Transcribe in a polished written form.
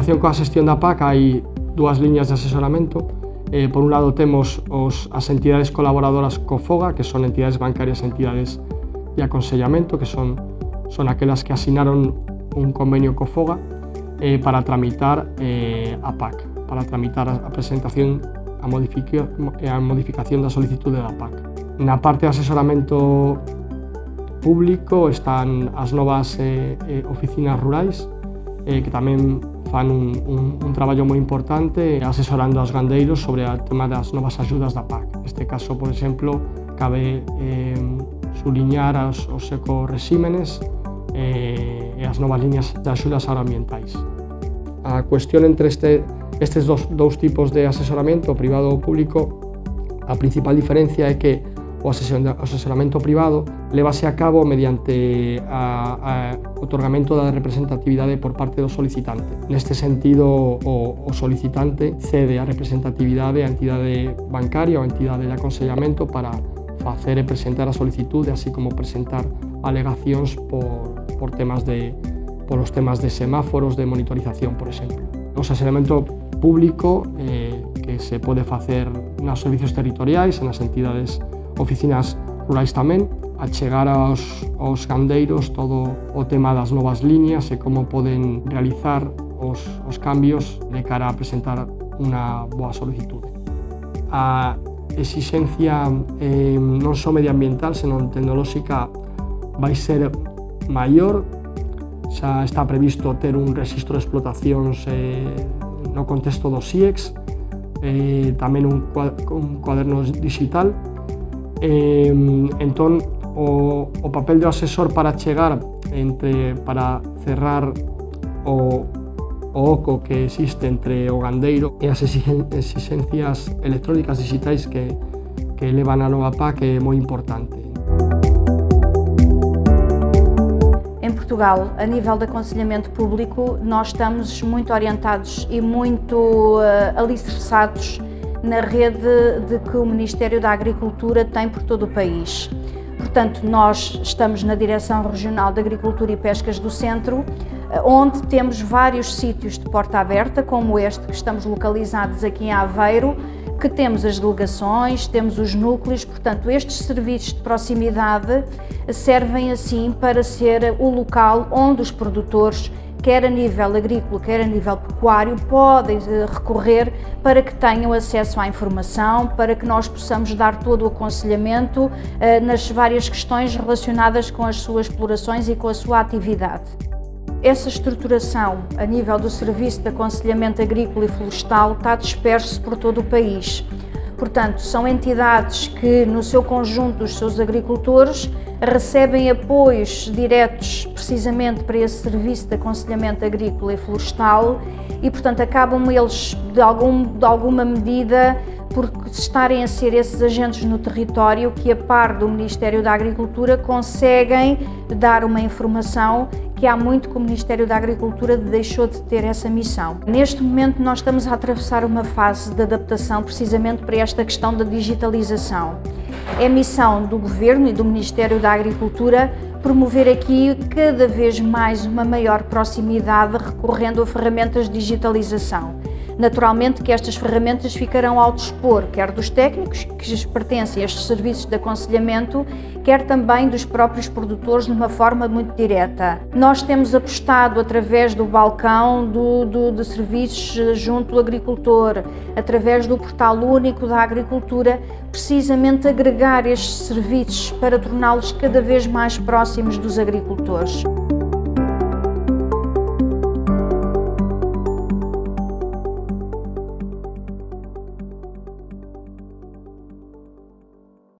relación coa xestión da PAC hai dúas liñas de asesoramento. Por un lado temos as entidades colaboradoras co FOGA, que son entidades bancarias e entidades de aconsellamento, que son aquelas que asinaron un convenio co FOGA para tramitar a PAC, para tramitar a presentación e a modificación da solicitude da PAC. Na parte de asesoramento público están as novas oficinas rurais, que tamén fan un traballo moi importante asesorando aos gandeiros sobre o tema das novas axudas da PAC. Neste caso, por exemplo, cabe suliñar os ecorresímenes e as novas liñas de axudas agroambientais. A cuestión entre estes dous tipos de asesoramento, privado ou público, a principal diferencia é que o asesoramento privado lévase a cabo mediante o otorgamento da representatividade por parte do solicitante. Neste sentido, o solicitante cede a representatividade á entidade bancaria ou á entidade de aconsellamento para facer e presentar a solicitude, así como presentar alegacións por os temas de semáforos, de monitorización, por exemplo. O asesoramento público que se pode facer nos servicios territoriais, nas entidades oficinas rurais tamén, a chegar aos gandeiros todo o tema das novas liñas e como poden realizar os cambios de cara a presentar unha boa solicitude. A exixencia non só medioambiental, senón tecnolóxica vai ser maior. Xa está previsto ter un rexistro de explotacións no contexto do SIEX, tamén un cuaderno digital. Entón, o papel do asesor para chegar para cerrar o oco que existe entre o gandeiro e as exixencias electrónicas digitais que levan a nova PAC é moi importante. Em Portugal, a nível de aconselhamento público, nós estamos muito orientados e muito alicerçados na rede que o Ministério da Agricultura tem por todo o país. Portanto, nós estamos na Direção Regional de Agricultura e Pescas do Centro, onde temos vários sítios de porta aberta, como este que estamos localizados aqui em Aveiro, que temos as delegações, temos os núcleos. Portanto, estes serviços de proximidade servem assim para ser o local onde os produtores, quer a nível agrícola, quer a nível pecuário, podem recorrer para que tenham acesso à informação, para que nós possamos dar todo o aconselhamento nas várias questões relacionadas com as suas explorações e com a sua atividade. Essa estruturação a nível do Serviço de Aconselhamento Agrícola e Florestal está disperso por todo o país. Portanto, são entidades que, no seu conjunto, os seus agricultores recebem apoios diretos precisamente para esse serviço de aconselhamento agrícola e florestal e, portanto, acabam eles, de alguma medida, por estarem a ser esses agentes no território que, a par do Ministério da Agricultura, conseguem dar uma informação que há muito que o Ministério da Agricultura deixou de ter essa missão. Neste momento nós estamos a atravessar uma fase de adaptação precisamente para esta questão da digitalização. É missão do Governo e do Ministério da Agricultura promover aqui cada vez mais uma maior proximidade recorrendo a ferramentas de digitalização. Naturalmente que estas ferramentas ficarão ao dispor, quer dos técnicos que pertencem a estes serviços de aconselhamento, quer também dos próprios produtores de uma forma muito direta. Nós temos apostado através do balcão de serviços junto ao agricultor, através do portal único da agricultura, precisamente agregar estes serviços para torná-los cada vez mais próximos dos agricultores.